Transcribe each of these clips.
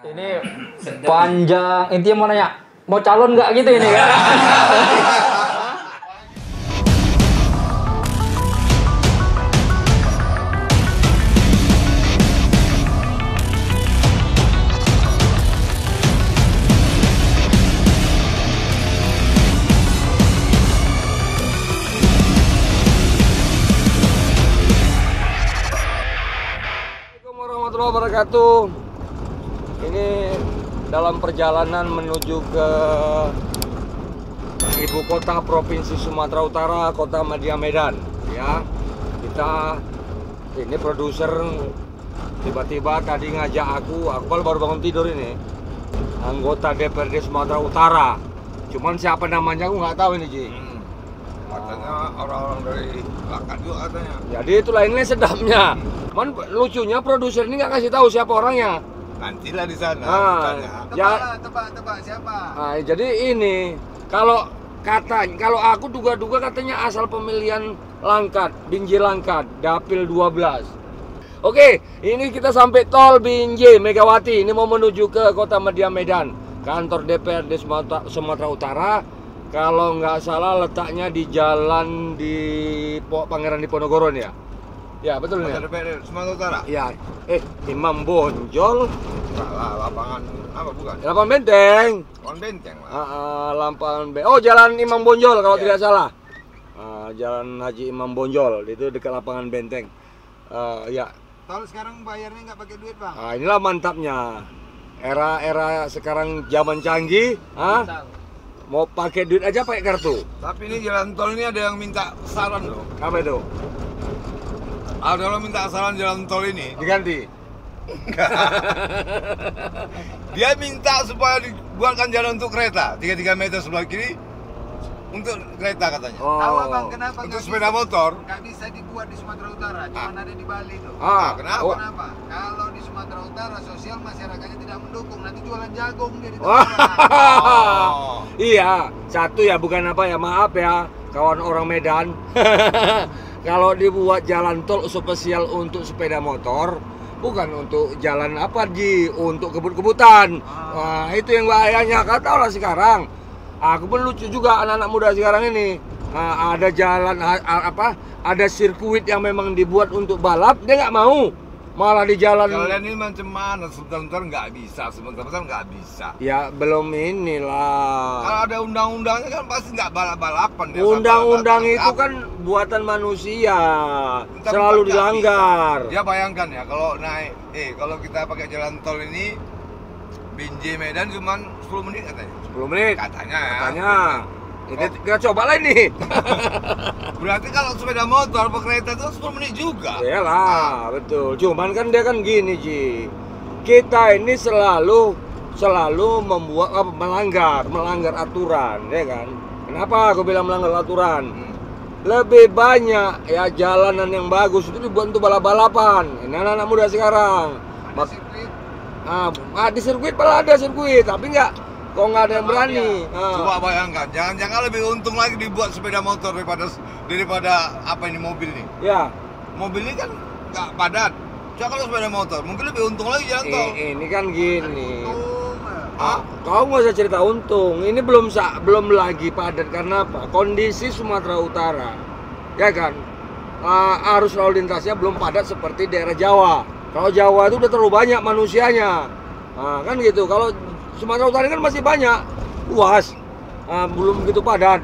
Ini panjang. Intinya mau nanya, mau calon nggak gitu ini kan? Assalamualaikum warahmatullahi wabarakatuh. Ini dalam perjalanan menuju ke ibu kota provinsi Sumatera Utara, kota Madya Medan. Ya, kita ini produser tiba-tiba tadi ngajak aku baru bangun tidur ini, anggota DPRD Sumatera Utara. Cuman siapa namanya aku nggak tahu ini, Ji. Katanya orang-orang dari Langkat juga katanya. Jadi itulah ini sedapnya. Cuman lucunya produser ini nggak kasih tahu siapa orangnya. Nantilah di sana. Ya. Tebak siapa? Nah, jadi ini kalau aku duga-duga katanya asal pemilihan Langkat, Binjai Langkat, Dapil 12. Oke, ini kita sampai tol Binjai Megawati. Ini mau menuju ke kota Madya Medan, kantor DPRD Sumatera Utara. Kalau nggak salah letaknya di jalan di Pangeran Diponegoro nih ya. Ya betul nih. DPRD Sumatera Utara. Ya, Imam Bonjol. Salah, lapangan apa bukan? Lapangan Benteng. Lapangan Benteng lah. Lapangan Oh, Jalan Imam Bonjol kalau Iya. tidak salah. Jalan Haji Imam Bonjol itu dekat lapangan Benteng. Ya. Tol sekarang bayarnya nggak pakai duit, Bang. Inilah mantapnya. Era sekarang zaman canggih, mau pakai duit aja pakai kartu. Tapi ini jalan tol ini ada yang minta saran loh. Apa itu? Ada yang minta saran jalan tol ini. Diganti. Dia minta supaya dibuatkan jalan untuk kereta 33 meter sebelah kiri untuk kereta katanya. Tahu Bang kenapa Untuk nggak sepeda bisa? motor. Nggak bisa dibuat di Sumatera Utara, cuma ada di Bali tuh. Kenapa? Kenapa? Kalau di Sumatera Utara sosial masyarakatnya tidak mendukung, nanti jualan jagung dia di Wah. tempat. Iya, satu ya bukan apa ya, maaf ya kawan orang Medan. Kalau dibuat jalan tol spesial untuk sepeda motor, bukan untuk jalan apa Ji, untuk kebut-kebutan. Wah, itu yang bahayanya. Kata lah sekarang. Aku pun lucu juga anak-anak muda sekarang ini. Ada jalan ada sirkuit yang memang dibuat untuk balap, dia nggak mau. Malah di jalan. Kalian ini macam mana? Sebentar nggak bisa, sebentar nggak bisa. Ya belum inilah. Kalau ada undang-undangnya kan pasti nggak balap-balapan. Undang-undang itu kan buatan manusia, selalu dilanggar. Dia bayangkan ya kalau naik, kalau kita pakai jalan tol ini Binjai Medan cuma 10 menit katanya. 10 menit Katanya ya. katanya. Ini kita coba lah ini. Berarti kalau sepeda motor atau kereta itu 10 menit juga. Iyalah, betul. Cuman kan dia kan gini, Ji. Kita ini selalu melanggar aturan, ya kan? Kenapa aku bilang melanggar aturan? Lebih banyak ya jalanan yang bagus itu dibuat untuk balap-balapan. Ini anak-anak muda sekarang. Ada sirkuit. Di sirkuit malah ada sirkuit, tapi kok nggak ada yang berani. Coba bayangkan, jangan-jangan lebih untung lagi dibuat sepeda motor daripada apa ini mobil nih. Ya. Mobil ini kan nggak padat. Coba kalau sepeda motor, mungkin lebih untung lagi jalan tol. Ini kan gini. Untung. Kau nggak usah cerita untung. Ini belum lagi padat karena apa? Kondisi Sumatera Utara, ya kan? Arus lalu lintasnya belum padat seperti daerah Jawa. Kalau Jawa itu udah terlalu banyak manusianya, kan gitu. Kalau Sumatera Utara kan masih banyak, luas, belum begitu padat.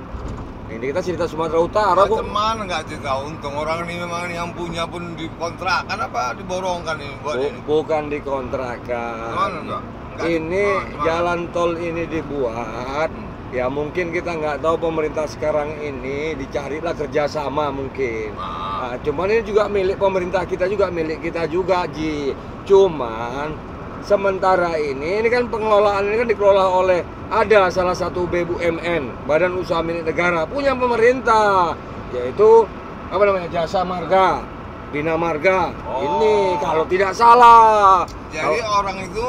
Ini kita cerita Sumatera Utara kok. Mana nggak cerita untung, orang ini memang yang punya pun dikontrakan apa diborongkan ini buat ini. Bukan dikontrakan. Mana enggak? Ini jalan tol ini dibuat, ya mungkin kita nggak tahu pemerintah sekarang ini dicarilah kerjasama mungkin. Cuman ini juga milik pemerintah kita juga, milik kita juga, Ji. Cuman sementara ini kan pengelolaan ini kan dikelola oleh ada salah satu BUMN, Badan Usaha Milik Negara, punya pemerintah, yaitu apa namanya, Jasa Marga, Bina Marga. Ini kalau tidak salah. Jadi orang itu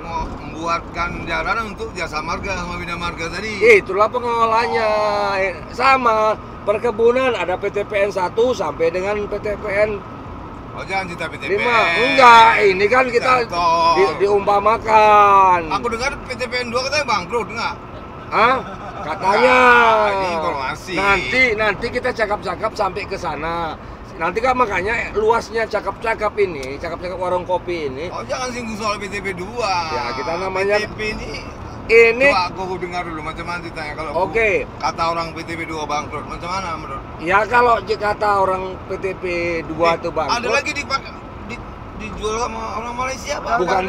mau membuatkan jalan untuk Jasa Marga sama Bina Marga tadi. Itulah pengelolanya. Sama perkebunan ada PTPN 1 sampai dengan PTPN Oh jangan cerita PTP. Enggak, ini kan kita diumpamakan. Aku dengar PTPN 2 katanya bangkrut, enggak? Hah? Katanya. Ini informasi. Nanti kita cakap-cakap sampai ke sana. Nanti kan makanya luasnya cakap-cakap ini, cakap-cakap warung kopi ini. Oh jangan singgung soal PTP 2. Ya kita namanya PTP ini. Aku dengar dulu macam mana ceritanya kalau kata orang PTP 2 bangkrut, macam mana menurut? Ya kalau kata orang PTP 2 itu bangkrut. Ada lagi dijual sama orang Malaysia, Pak. Bukan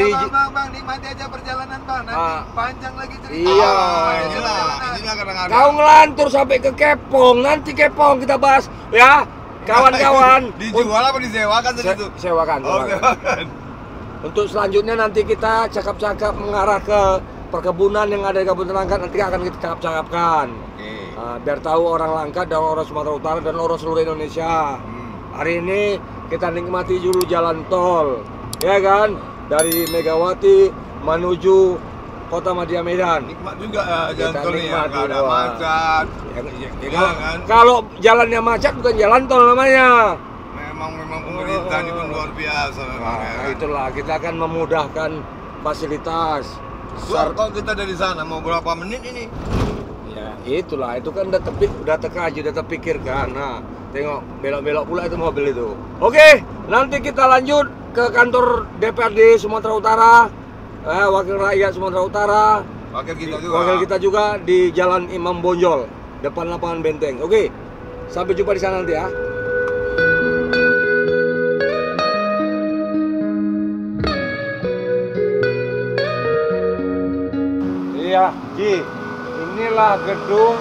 Bang, nikmati aja perjalanan Bang. Nanti panjang lagi cerita. Iya. Inilah kadang-kadang. Kau ngelantur sampai ke Kepong, nanti Kepong kita bahas ya. Kawan-kawan. Dijual apa disewakan tadi itu? Sewakan. Oh, sewakan. Untuk selanjutnya nanti kita cakap-cakap mengarah ke perkebunan yang ada di Kabupaten Langkat, nanti akan kita cakap-cakapkan. Oke. Biar tahu orang Langkat dan orang Sumatera Utara dan orang seluruh Indonesia. Hari ini kita nikmati dulu jalan tol, ya kan? Dari Megawati menuju Kota Madya Medan. Nikmat juga jalan tol ini ya, nggak ada macet. Kan? Kalau jalannya macet bukan jalan tol namanya. Memang pemerintah ini pun luar biasa memang. Nah, itulah kita akan memudahkan fasilitas. Kalau kita dari sana mau berapa menit ini? Ya itulah, itu kan udah terkaji, udah terpikirkan. Nah, tengok belok-belok pula itu mobil itu. Oke, nanti kita lanjut ke kantor DPRD Sumatera Utara, Wakil Rakyat Sumatera Utara. Wakil kita juga di Jalan Imam Bonjol, depan lapangan Benteng. Oke, sampai jumpa di sana nanti ya. Iya, Ji. Inilah gedung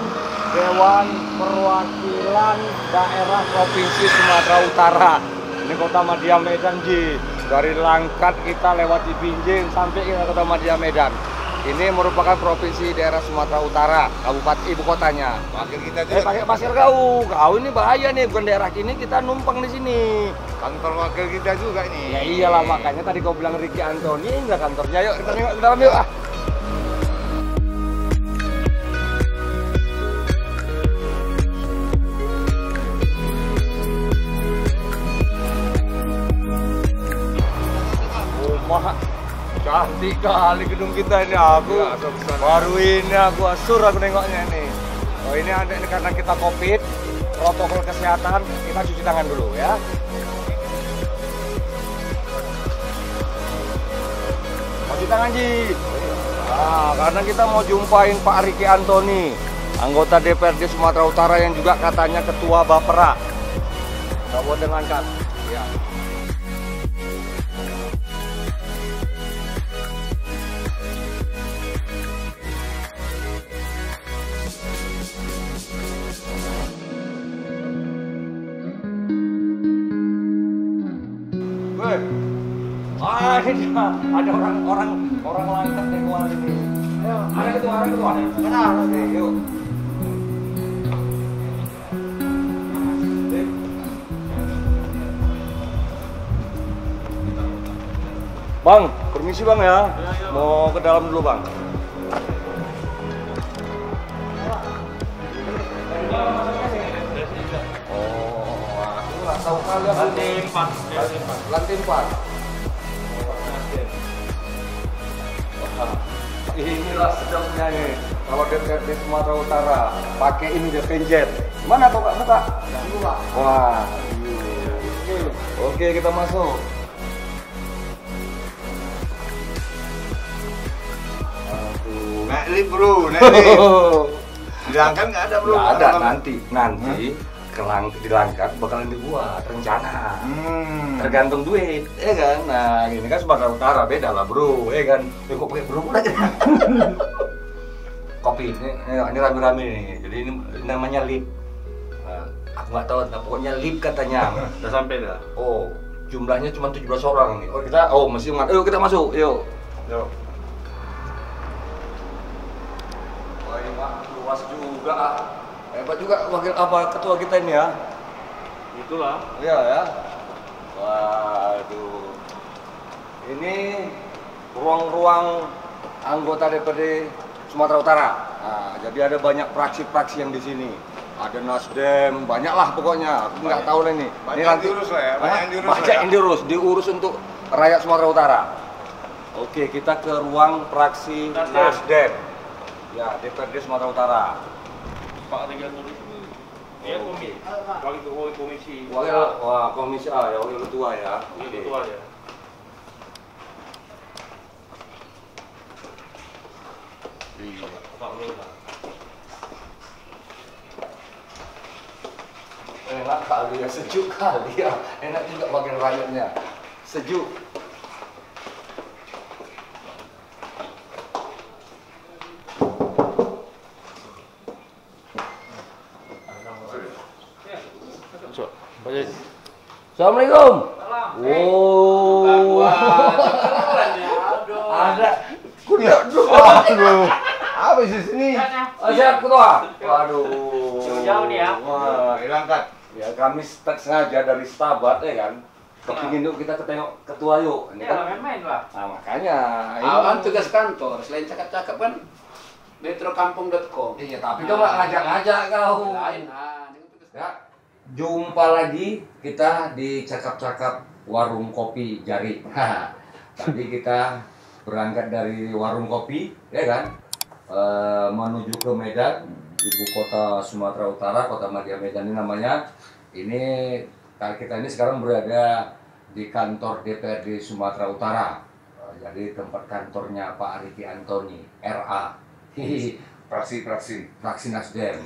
Dewan Perwakilan Daerah Provinsi Sumatera Utara. Ini Kota Madya Medan, Ji. Dari Langkat kita lewati Binjing sampai ke Kota Madya Medan. Ini merupakan provinsi daerah Sumatera Utara, kabupaten ibu kotanya. Wakil kita juga. Pakai pasir kau ini bahaya nih, bukan daerah ini kita numpang di sini. Kantor wakil kita juga ini. Ya iyalah, makanya tadi kau bilang Ricky Antoni, enggak kantornya. Yuk kita nengok ke dalam yuk. Cantik kali gedung kita ini. Baru ini aku asur aku nengoknya ini. Oh ini ada ini karena kita COVID, protokol kesehatan, kita cuci tangan dulu ya. Cuci tangan Ji. Nah, karena kita mau jumpain Pak Ricky Antoni, anggota DPRD Sumatera Utara yang juga katanya ketua Bapera Kabupaten Langkat. Ya. Ini ada orang Langkat yang keluar ini. Ada ketua. Kenal nih, yuk. Bang, permisi Bang ya. Mau ke dalam dulu Bang. Oh, aku nggak tahu kalian. Lantai 4. Inilah sedapnya nih kalau DPRD Sumatera Utara pakai ini dia penjet. Mana tuh Kak? Buka. Wah. Oke, kita masuk. Naik lift bro, naik lift. Di Langkat nggak ada bro. Nggak ada, nanti di Langkat bakalan dibuat rencana. Tergantung duit, ya kan. Nah ini kan Sumatera Utara beda lah bro, ya kan. Kok pakai bro aja. Kopi ini rame-rame nih. Jadi ini namanya lip. Nah, aku nggak tahu, pokoknya lip katanya. Udah sampai dah. Oh, jumlahnya cuma 17 orang nih. Oh masih ingat. Yuk kita masuk, yuk. Wah ini Pak, luas juga. Hebat juga ketua kita ini ya. Itulah. Iya ya. Waduh. Ini ruang-ruang anggota DPRD Sumatera Utara. Nah, jadi ada banyak fraksi-fraksi yang di sini. ada Nasdem, banyak lah pokoknya. Aku nggak tahu lah ini. Banyak Ini yang diurus lah ya, banyak yang diurus Banyak lah ya. yang diurus untuk rakyat Sumatera Utara. Oke, kita ke ruang fraksi Nasdem. Ya, DPRD Sumatera Utara. Pak Tinggal dulu. Ya, komisi. Wah, komisi A ya, wakil ketua ya. Ketua ya. Pak Lula. Enak kali ya, sejuk kali ya. Enak juga wakil rakyatnya. Sejuk. Assalamualaikum. Oh. Ada. Kuliah dulu. Aduh. Apa sih sini? Siap ketua. Waduh. Jauh nih ya. Wah, Hilangkan. ya kami sengaja dari Stabat ya kan. Kepingin yuk kita ketengok ketua yuk. Ini kan main-main lah. nah, makanya ini Awan tugas kantor, selain cakap-cakap kan metrokampung.com. iya, tapi kau nggak ngajak-ngajak kau. Lain, Ya, jumpa lagi kita di cakap-cakap warung kopi Jari. Tadi kita berangkat dari warung kopi, ya kan, menuju ke Medan, ibu kota Sumatera Utara, kota Madya Medan ini namanya. Ini kita ini sekarang berada di kantor DPRD Sumatera Utara. Jadi tempat kantornya Pak Riki Antoni, RA. Fraksi-fraksi. Fraksi Nasdem.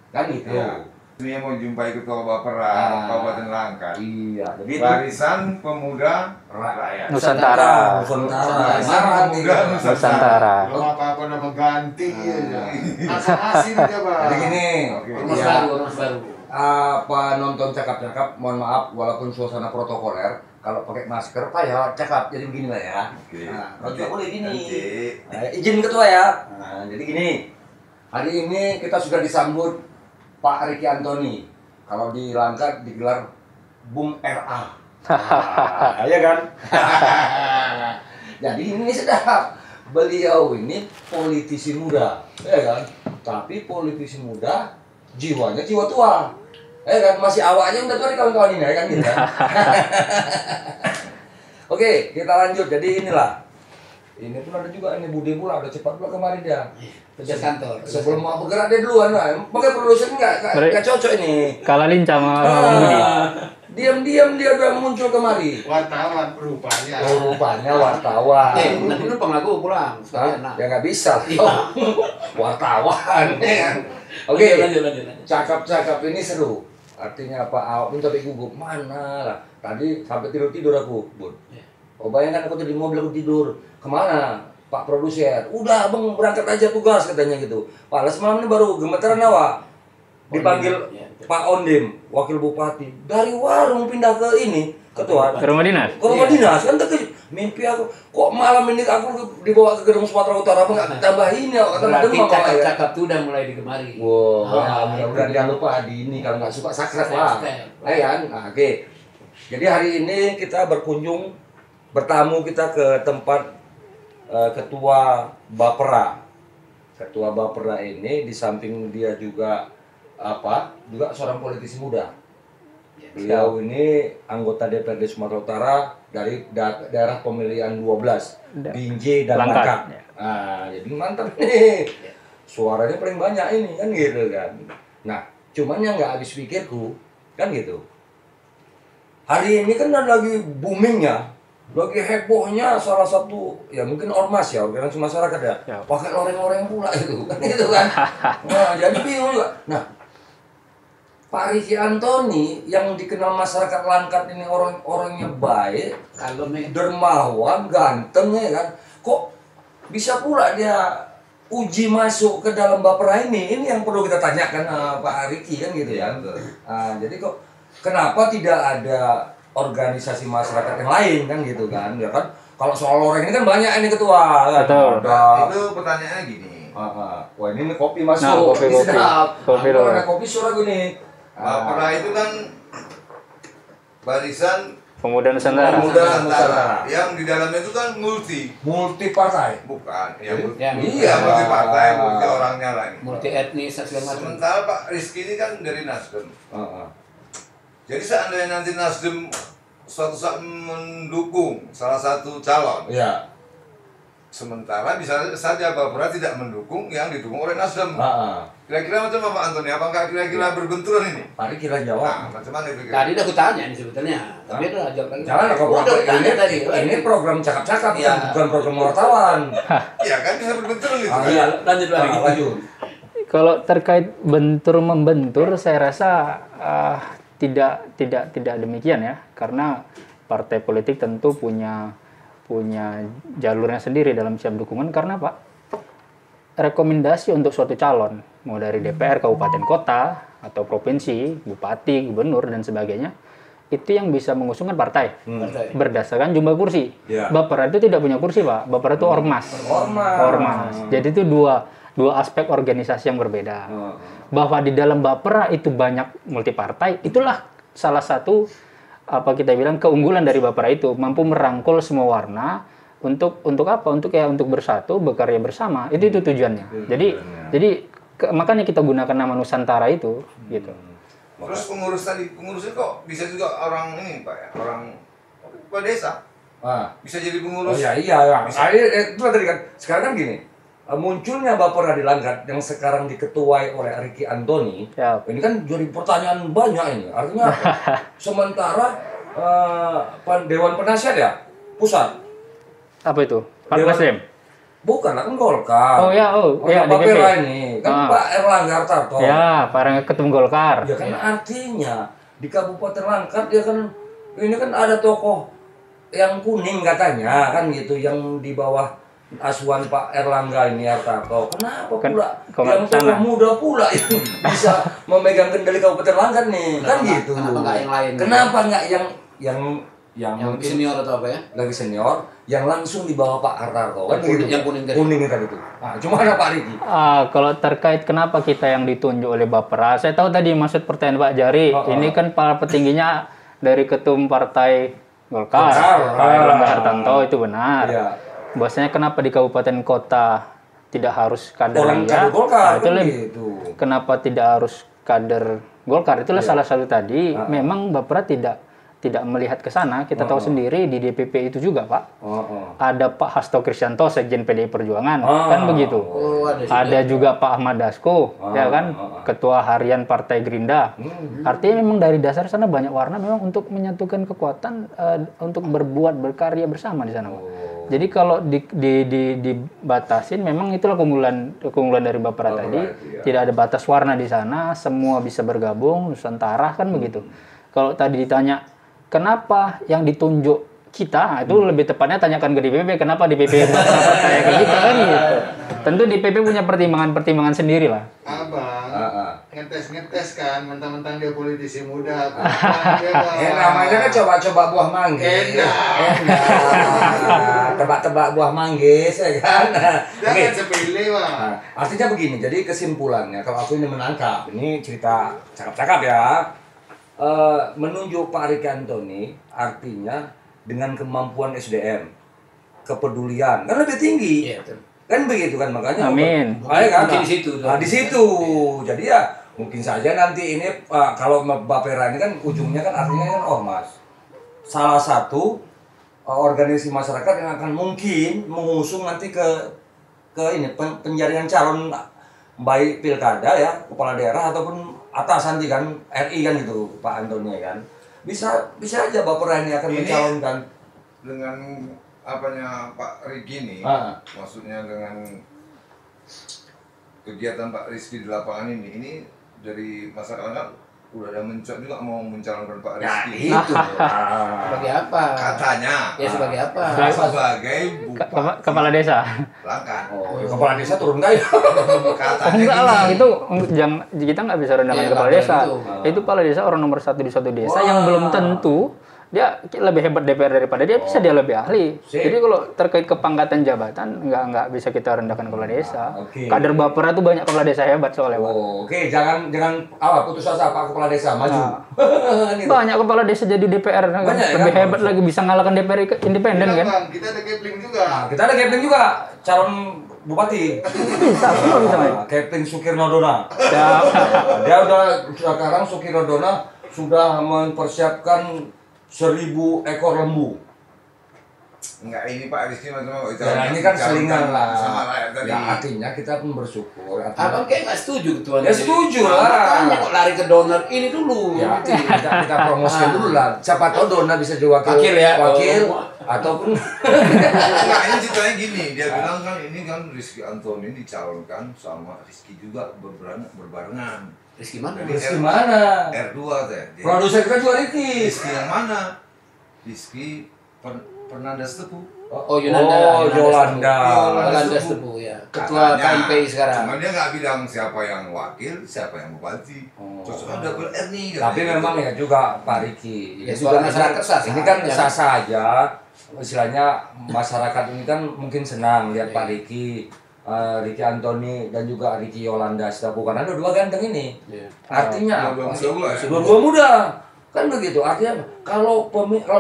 Kan gitu. Iya. Ini yang mau jumpai Ketua Bapera Ah. Kabupaten Langkat. Iya, jadi itu Barisan Pemuda Rakyat. Nusantara. Barisan Pemuda Nusantara. Belum apa-apa nama ganti aja. Asal-asin dia, Bang. Jadi gini, Ormas ya, baru, ormas baru. apa nonton cakap-cakap, mohon maaf walaupun suasana protokoler, kalau pakai masker Pak ya cakap, jadi begini lah ya. Oke. Nah, kalau juga boleh gini. Nanti. Izin ketua ya. Nah, jadi gini, hari ini kita sudah disambut Pak Riki Antoni. Kalau di Langkat digelar Bung RA. Nah, ya kan? Jadi ini sedap. Beliau ini politisi muda, ya kan? Tapi politisi muda, jiwanya jiwa tua. Ya kan? Masih awaknya udah tua nih kawan-kawan ini, ya kan gitu. Oke, kita lanjut. Jadi inilah. Ini pun ada juga, ini Budi pula, ada cepat pula kemarin dia. Tugas kantor. Sebelum mau bergerak dia duluan lah. Pakai produsen nggak cocok ini. Kalah lincah sama Budi. Diam-diam dia udah muncul kemari. Wartawan rupanya. Oh, rupanya wartawan. Nanti numpang lagu pulang. Sekalian, Hah? nah. Ya nggak bisa. Iya. Wartawan. Ya kan? Oke. Lanjut. Cakap-cakap ini seru. Artinya apa? Awak pun tapi gugup. Mana lah. Tadi sampai tidur aku, Bun. Oh, bayangkan aku tadi di mobil aku tidur. Kemana? Pak produser. Udah, Bang, berangkat aja tugas katanya gitu. Pak, semalam ini baru gemeteran awak. Dipanggil Pak Ondim, wakil bupati. Dari warung pindah ke ini, ketua. Ke rumah dinas. Ke rumah dinas kan terkejut. Mimpi aku, kok malam ini aku dibawa ke gedung Sumatera Utara apa nggak tambah ini? Kata Berarti demam, Pak, ya. cakap-cakap tuh udah mulai digemari. Wow, mudah-mudahan jangan lupa di ini kalau nggak suka subscribe lah. Ya kan? Nah, oke. Jadi hari ini kita bertamu kita ke tempat Ketua Bapera. Ketua Bapera ini di samping dia juga juga seorang politisi muda. Beliau ini anggota DPRD Sumatera Utara dari daerah pemilihan 12, Binjai dan Langkat. Langkat. Nah, jadi mantap nih. Suaranya paling banyak ini kan gitu kan. Nah, cuman yang nggak habis pikirku kan gitu. Hari ini kan lagi boomingnya, lagi hebohnya salah satu ya mungkin ormas ya, organisasi masyarakat ya, Ya. pakai loreng-loreng pula itu kan gitu kan. Nah, jadi bingung juga. Nah, Pak Riki Antoni yang dikenal masyarakat Langkat ini orang-orangnya baik, Kalau dermawan, ganteng ya kan. Kok bisa pula dia uji masuk ke dalam Bapera ini yang perlu kita tanyakan Pak Riki kan gitu ya. Nah, jadi kok kenapa tidak ada organisasi masyarakat yang lain kan gitu kan? Ya kan kalau soal loreng ini kan banyak ini ketua kan. Betul. Ada Itu pertanyaannya gini. wah ini kopi masuk. Nah, kopi, Ini kopi. sedap. Kopi Kalau loh. ada kopi suara gini. Bapera itu kan barisan Pemuda Nusantara. Pemuda Nusantara. Yang di dalamnya itu kan multi partai. bukan. Ya, Iya. multi partai, multi orangnya lah ini. Multi etnis segala macam. Sementara Pak Rizky ini kan dari Nasdem. Jadi seandainya nanti Nasdem suatu saat mendukung salah satu calon, Iya. sementara bisa saja Bapera tidak mendukung yang didukung oleh Nasdem. Kira-kira macam apa Antoni? Apakah kira-kira berbenturan ini? Mari kita jawab. Macam mana itu? Tadi udah aku tanya nih sebetulnya, tapi udah jawab lagi. Jangan kok Udah tanya tadi. ini program cakap-cakap Iya. bukan program wartawan. Iya kan bisa berbenturan itu. kan? Iya, lanjut lagi. lanjut. Kalau terkait bentur membentur, saya rasa tidak demikian ya, karena partai politik tentu punya jalurnya sendiri dalam siap dukungan. Karena Pak, rekomendasi untuk suatu calon, mau dari DPR, kabupaten kota, atau provinsi, bupati, gubernur, dan sebagainya, itu yang bisa mengusungkan partai berdasarkan jumlah kursi. Ya. Bapera itu tidak punya kursi, Pak. Bapera itu ormas. Jadi itu dua aspek organisasi yang berbeda. Bahwa di dalam Bapera itu banyak multi partai, itulah salah satu apa kita bilang keunggulan dari Bapera itu, mampu merangkul semua warna untuk apa? Untuk bersatu, berkarya bersama. Itu tujuannya. Jadi makanya kita gunakan nama Nusantara itu gitu. Terus pengurusnya kok bisa juga orang ini Pak ya, orang kepala desa bisa jadi pengurus. Iya. Itu tadi kan. Sekarang kan gini, munculnya Bapera di Langkat yang sekarang diketuai oleh Ricky Antoni. Ya. Ini kan jadi pertanyaan banyak ini. Artinya apa? Sementara Dewan Penasihat ya pusat. Apa itu? Pak Nasdem. Bukan, kan Golkar. Ya, Bapera DPP. ini kan Pak Erlangga Hartarto. Ya, Pak Ketum Golkar. Ya kan artinya di Kabupaten Langkat dia kan ini kan ada tokoh yang kuning katanya kan gitu yang di bawah asuhan Pak Erlangga ini Hartarto. Kenapa pula yang tokoh muda pula yang bisa memegang kendali Kabupaten Langkat nih? Kan gitu. Kenapa nggak yang lain? Kenapa nggak yang lebih senior atau apa ya? Lagi senior yang langsung di bawah Pak Hartarto kan gitu. Yang kuning tadi. Kuning tadi itu. Nah, cuma ada Pak Riki. Kalau terkait kenapa kita yang ditunjuk oleh Bapera, saya tahu tadi maksud pertanyaan Pak Jari. Ini kan para petingginya dari ketum partai Golkar, Pak Erlangga Hartarto, itu benar. Iya. Bahwasanya kenapa di kabupaten kota tidak harus kader Orang dia? kader Golkar itu kan gitu. Kenapa tidak harus kader Golkar? Itulah salah satu tadi. Memang Bapera tidak melihat ke sana. Kita tahu sendiri di DPP itu juga, Pak. Ada Pak Hasto Kristianto, Sekjen PDI Perjuangan, kan begitu. Ada juga Pak Ahmad Dasko, ya kan, Ketua Harian Partai Gerindra. Artinya memang dari dasar sana banyak warna memang untuk menyatukan kekuatan untuk berkarya bersama di sana, Pak. Jadi kalau dibatasin, memang itulah keunggulan dari Bapera tadi. Tidak ada batas warna di sana, semua bisa bergabung, Nusantara kan begitu. Kalau tadi ditanya kenapa yang ditunjuk kita, itu lebih tepatnya tanyakan ke DPP, kenapa DPP percaya ke kita kan gitu. Tentu DPP punya pertimbangan sendiri lah. Abang, ngetes kan, mentang-mentang dia politisi muda. Namanya kan coba-coba buah manggis. Tebak-tebak buah manggis, ya kan? Jangan sepilih, Bang. Artinya begini, jadi kesimpulannya, kalau aku ini menangkap, ini cerita cakap-cakap ya. Menunjuk Pak Ricky Antoni artinya dengan kemampuan SDM, kepedulian kan lebih tinggi, kan begitu kan, makanya Amin. Mungkin di situ. Nah, di situ jadi ya mungkin saja nanti ini kalau Bapera ini kan ujungnya kan artinya kan ormas, salah satu organisasi masyarakat yang akan mungkin mengusung nanti ke ini penjaringan calon baik pilkada ya, kepala daerah ataupun atas nanti kan RI kan gitu Pak Antoni kan, bisa aja Bapera ini akan mencalonkan dengan apanya Pak Riki ini, maksudnya dengan kegiatan Pak Rizky di lapangan ini dari masyarakat kan udah ada juga mau mencalonkan Pak Rizky. Itu Sebagai apa? Katanya. Ya sebagai apa? Sebagai Kepala desa. Langkat. Kepala desa turun kaya. Katanya Enggak gini. lah, itu kita nggak bisa rendahkan kepala desa. itu. Itu kepala desa orang nomor 1 di suatu desa yang belum tentu dia lebih hebat DPR daripada dia, bisa dia lebih ahli. Jadi kalau terkait kepangkatan jabatan nggak bisa kita rendahkan kepala desa. Kader Bapera tuh banyak kepala desa hebat soalnya. Oke, jangan putus asa Pak kepala desa maju. Banyak kepala desa jadi DPR lebih hebat lagi, bisa ngalahkan DPR independen kan. Kita ada Kepling juga. Nah, kita ada Kepling juga, calon bupati. Bisa. Kepling Sukirno Dona. Dia udah sekarang Sukirno Dona sudah mempersiapkan 1000 ekor lembu. Enggak, ini Pak Rizky macam-macam. Ya, ini kan selingan lah. Sama rakyat tadi. Ya artinya kita pun bersyukur. Abang kayak nggak setuju ketuanya. Ya setuju lah. Makanya kok lari ke donor ini dulu. Ya, kita promosikan dulu lah. Siapa tahu Dona bisa jadi wakil ya. ataupun Enggak, ini ceritanya gini, dia bilang kan ini kan Rizky Antoni dicalonkan sama Rizky juga berbarengan. Rizky mana? Jadi Rizky mana? R2 teh. Produser kita juga Rizky. Rizky yang mana? Rizky Fernanda Tepu. Yolanda Tepu ya. Ketua KMPI sekarang. Cuma dia nggak bilang siapa yang wakil, siapa yang bupati. Cocoknya double R nih. Tapi memang ya juga Pak Riki. Ya juga masyarakat sah. Ini kan sah-sah aja. Istilahnya masyarakat ini kan mungkin senang lihat Pak Riki. Riki Antoni dan juga Riki Yolanda Tepu, karena ada 2 ganteng ini. Artinya dua muda. Kan begitu. Artinya kalau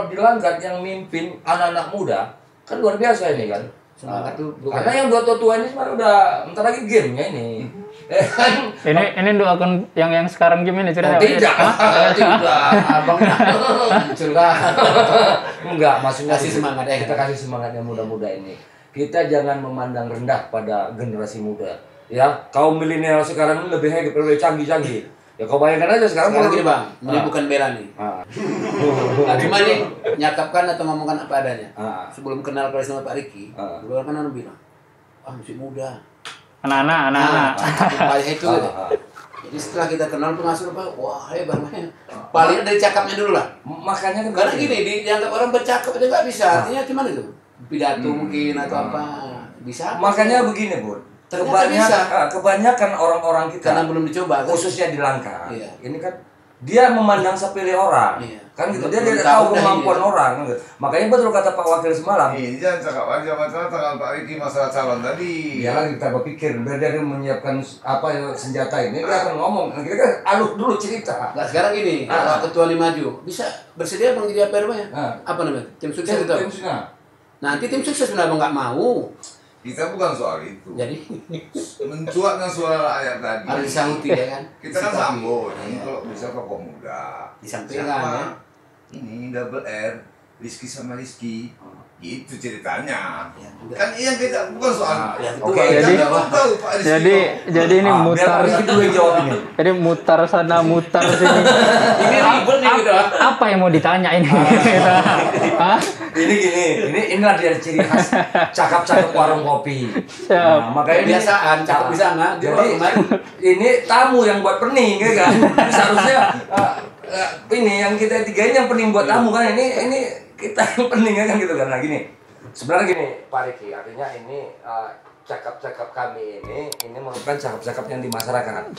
di Langkat yang mimpin anak-anak muda kan luar biasa ini kan. Semangat tuh. Karena yang 2 tua ini sebenarnya udah entar lagi gamenya ini. Ini doakan yang sekarang game ini ceritanya. Tidak. Abang curah. Enggak, maksudnya Kasih semangat ya. Kita kasih semangat yang muda-muda ini. Kita jangan memandang rendah pada generasi muda. Ya, kaum milenial sekarang ini lebih hebat, lebih canggih-canggih. Ya kau bayangkan aja sekarang gini Bang, ini bukan bela nih. Cuma nih nyakapkan atau ngomongkan apa adanya. Sebelum kenal Pak sama Pak Riki, dulu kan orang bilang, masih muda. Anak-anak. Itu. Jadi setelah kita kenal tuh masuk apa? Wah, hebat banget. Paling dari cakapnya dulu lah. Makanya kan karena gini, dianggap orang bercakap itu nggak bisa. Artinya gimana itu? Pidato mungkin atau apa? Bisa. Makanya begini, Bun. Kebanyakan orang-orang kita karena belum dicoba, khususnya di Langkat. Ini kan dia memandang sepele orang. Kan gitu, dia tidak tahu kemampuan orang. Makanya betul kata Pak Wakil semalam. Ini jangan cakap aja masalah tanggal Pak Riki masalah calon tadi. Ya kan kita berpikir, biar dia menyiapkan senjata ini, dia akan ngomong. Kita kan alur dulu cerita. Nah sekarang gini, kalau ketua ini maju, bisa bersedia Bang jadi apa namanya? Apa namanya? Tim sukses itu. Nanti tim sukses benar nggak mau. Kita bukan soal itu. Jadi mencuatkan suara rakyat tadi. Harus disangguti ya kan. Kita kan sambut. Ini kalau bisa tokoh muda. Disampaikan ya. Ini double R, Rizky sama Rizky. Itu ceritanya. Kan iya kita bukan soal. Jadi ini mutar. Jadi mutar sana mutar sini. Ini ribet nih gitu. Apa yang mau ditanya ini? Inilah dia ciri khas cakap-cakap warung kopi. Makanya kebiasaan cakap di sana. Jadi ini tamu yang buat pening ya kan. Seharusnya ini yang kita 3 ini yang pening buat tamu kan, ini kita yang pening kan gitu kan. Nah gini, sebenarnya gini Pak Riki, artinya ini cakap-cakap kami ini merupakan cakap-cakap yang di masyarakat.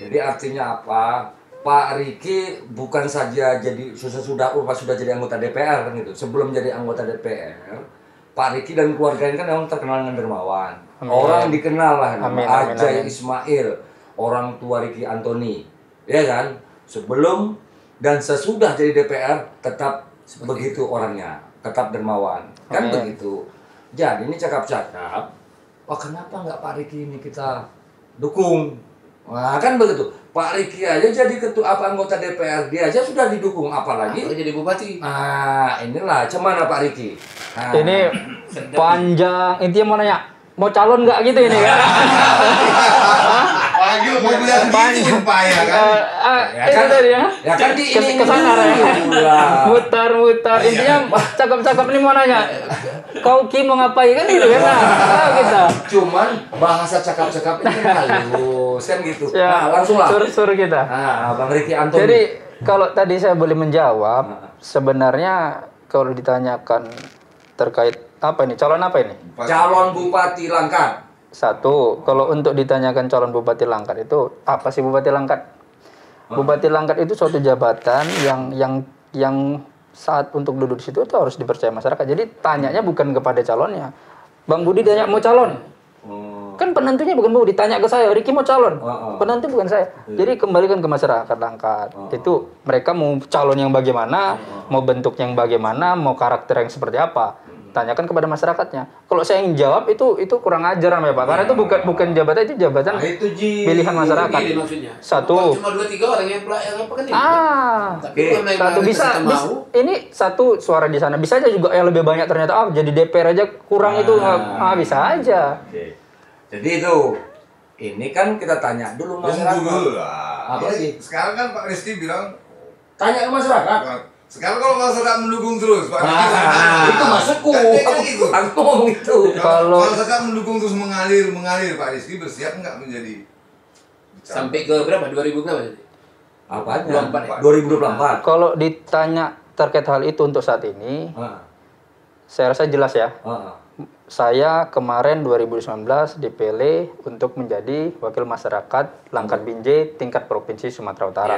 Jadi artinya apa? Pak Riki bukan saja jadi sudah jadi anggota DPR kan gitu. Sebelum jadi anggota DPR, Pak Riki dan keluarganya kan memang terkenal dengan dermawan. Orang dikenal lah, Ajay Ismail, orang tua Riki Antoni, ya kan? Sebelum dan sesudah jadi DPR tetap begitu orangnya, tetap dermawan, kan begitu. Jadi ini cakap-cakap, wah kenapa nggak Pak Riki ini kita dukung? Nah kan begitu. Pak Riki aja jadi anggota DPR, dia aja sudah didukung, apalagi jadi bupati. Inilah cemana Pak Riki. Ini panjang, intinya mau nanya, mau calon nggak gitu ini kan? Mau bilang gitu Pak ya kan? Itu tadi ya. Ya kan di ini kesana ya. Mutar. Intinya cakap-cakap ini mau nanya, kau Ki mau ngapain kan gitu kan? Kita. Cuman bahasa cakap-cakap ini halus kan gitu. Nah, langsung lah. Sur kita. Bang Riki Antoni. Jadi kalau tadi saya boleh menjawab, sebenarnya kalau ditanyakan terkait apa ini? Calon apa ini? Calon Bupati Langkat. Satu, kalau untuk ditanyakan calon Bupati Langkat itu apa sih Bupati Langkat? Bupati Langkat itu suatu jabatan yang saat untuk duduk di situ itu harus dipercaya masyarakat. Jadi tanyanya bukan kepada calonnya. Bang Budi tanya mau calon. Kan penentunya bukan Budi, ditanya ke saya, Ricky mau calon. Penentu bukan saya. Jadi kembalikan ke masyarakat Langkat. Itu mereka mau calon yang bagaimana, mau bentuk yang bagaimana, mau karakter yang seperti apa. Tanyakan kepada masyarakatnya. Kalau saya yang jawab itu kurang ajar ya Pak. Karena itu bukan jabatan, itu jabatan pilihan masyarakat. Satu. Cuma 2-3 orang yang apa kan ini? Tapi satu bisa ini satu suara di sana. Bisa aja juga yang lebih banyak ternyata jadi DPR aja kurang itu bisa aja. Jadi itu, ini kan kita tanya dulu masyarakat. Apa sih? Sekarang kan Pak Rizky bilang tanya ke masyarakat. Sekarang kalau masyarakat mendukung terus, Pak Rizky. Itu maksudku. Aku ngomong itu. Kalau masyarakat mendukung terus mengalir, Pak Rizky bersiap nggak menjadi sampai ke berapa? 2000 berapa? Apanya? 2024. Kalau ditanya terkait hal itu untuk saat ini, saya rasa jelas ya. Saya kemarin 2019 dipilih untuk menjadi wakil masyarakat Langkat Binjai tingkat provinsi Sumatera Utara.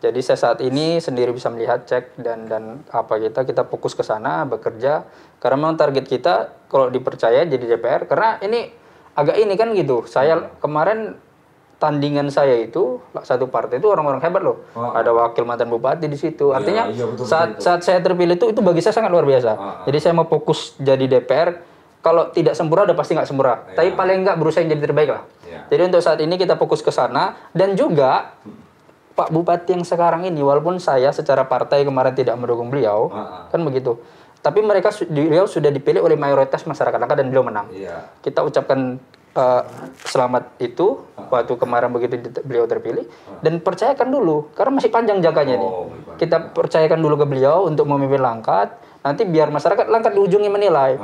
Jadi saya saat ini sendiri bisa melihat, cek dan apa kita fokus ke sana bekerja karena memang target kita kalau dipercaya jadi DPR karena ini agak ini kan gitu. Saya kemarin tandingan saya itu satu partai itu orang-orang hebat loh. Ada wakil mantan bupati di situ. Artinya saat saya terpilih itu bagi saya sangat luar biasa. Jadi saya mau fokus jadi DPR. Kalau tidak sempurna udah pasti nggak sempurna. Tapi paling nggak berusaha yang jadi terbaik lah. Jadi untuk saat ini kita fokus ke sana dan juga Pak Bupati yang sekarang ini walaupun saya secara partai kemarin tidak mendukung beliau kan begitu. Tapi beliau sudah dipilih oleh mayoritas masyarakat Langkat dan beliau menang. Kita ucapkan selamat itu waktu kemarin begitu beliau terpilih dan percayakan dulu karena masih panjang jaganya nih. Kita percayakan dulu ke beliau untuk memimpin Langkat. Nanti biar masyarakat Langkat di ujungnya menilai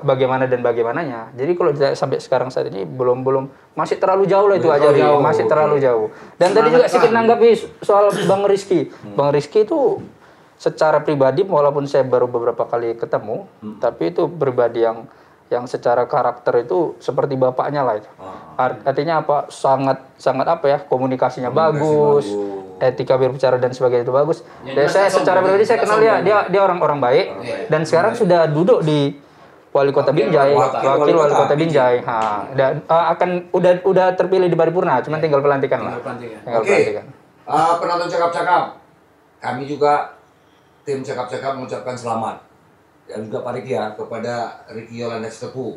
bagaimana dan bagaimananya. Jadi kalau sampai sekarang saat ini belum masih terlalu jauh lah itu aja, masih terlalu jauh. Dan tadi juga sedikit nanggapi soal Bang Rizky. Bang Rizky itu secara pribadi walaupun saya baru beberapa kali ketemu, tapi itu pribadi yang secara karakter itu seperti bapaknya lah itu. Artinya apa? Sangat apa ya? Komunikasinya bagus. Etika berbicara dan sebagainya itu bagus. Dan saya secara pribadi saya kenal dia orang baik dan sekarang sudah duduk di Wali Kota Binjai, wakil Wali Kota Binjai. Dan akan udah terpilih di paripurna, cuma tinggal pelantikan lah. Tinggal pelantikan. Penonton cakap-cakap. Kami juga tim cakap-cakap mengucapkan selamat. Dan juga Pak Ricky ya kepada Ricky Yolanda Sitepu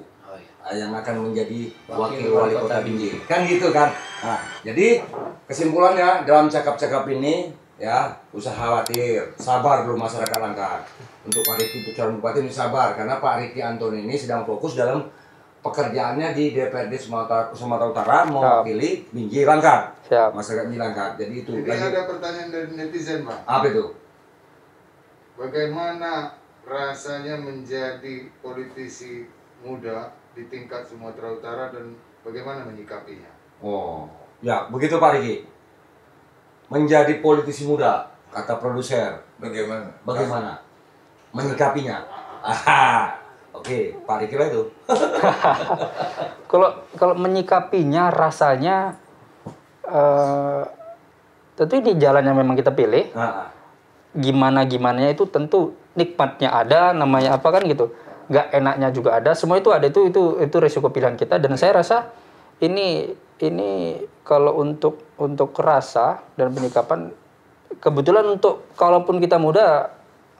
yang akan menjadi wakil Wali Kota Binjai. Kan gitu kan. Nah, jadi kesimpulannya dalam cakap-cakap ini ya usah khawatir, sabar dulu masyarakat Langkat. Untuk Pak Ricky untuk calon bupati ini sabar karena Pak Ricky Antoni ini sedang fokus dalam pekerjaannya di DPRD Sumatera Utara mewakili Binjai Langkat. Masyarakat Binjai Langkat. Jadi itu. Jadi ada pertanyaan dari netizen, Pak. Apa itu? Bagaimana rasanya menjadi politisi muda di tingkat Sumatera Utara dan bagaimana menyikapinya? Oh, ya begitu Pak Ricky. Menjadi politisi muda, kata produser. Bagaimana? Menyikapinya. Oke, Pak Ricky lah itu. Kalau menyikapinya rasanya tentu ini jalan yang memang kita pilih. Gimananya itu tentu nikmatnya ada, namanya apa kan gitu. Gak enaknya juga ada, semua itu ada, itu resiko pilihan kita dan saya rasa ini kalau untuk rasa dan penyikapan kebetulan untuk kalaupun kita muda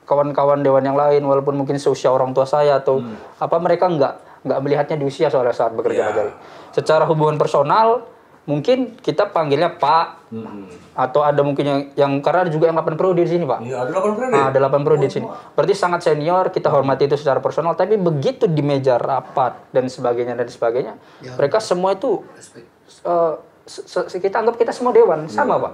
kawan-kawan dewan yang lain walaupun mungkin seusia orang tua saya atau apa mereka nggak melihatnya di usia soalnya saat bekerja aja. Secara hubungan personal mungkin kita panggilnya Pak atau ada mungkin yang karena ada juga yang 8 periode di sini Pak. Iya, ada 8 periode. Ada 8 periode di sini. Berarti sangat senior, kita hormati itu secara personal, tapi begitu di meja rapat dan sebagainya mereka semua itu kita anggap kita semua dewan sama Pak.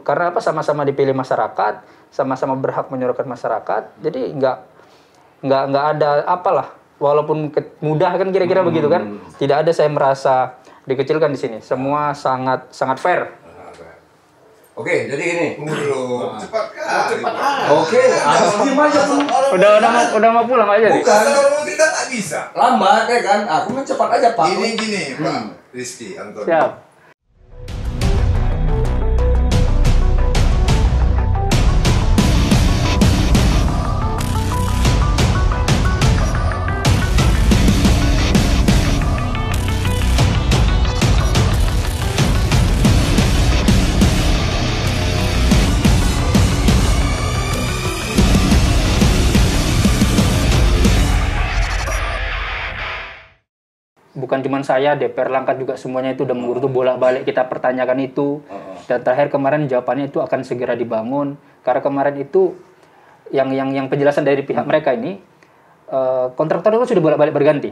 Karena apa? Sama-sama dipilih masyarakat, sama-sama berhak menyuarakan masyarakat. Jadi nggak ada apalah. Walaupun mudah kan kira-kira begitu kan. Tidak ada saya merasa dikecilkan di sini. Semua sangat fair. Oke, jadi gini. Cepat kali. Oke, diam aja tuh. Udah mau pulang aja nih. Bukan. Kalau kita nggak bisa. Lambat ya kan? Aku cepat aja Pak. Gini Pak Rizky Antoni. Siap. bukan cuma saya, DPR Langkat juga semuanya itu udah mengurus bolak-balik kita pertanyakan itu. Dan terakhir kemarin jawabannya itu akan segera dibangun. Karena kemarin itu yang penjelasan dari pihak mereka ini kontraktor itu sudah bolak-balik berganti.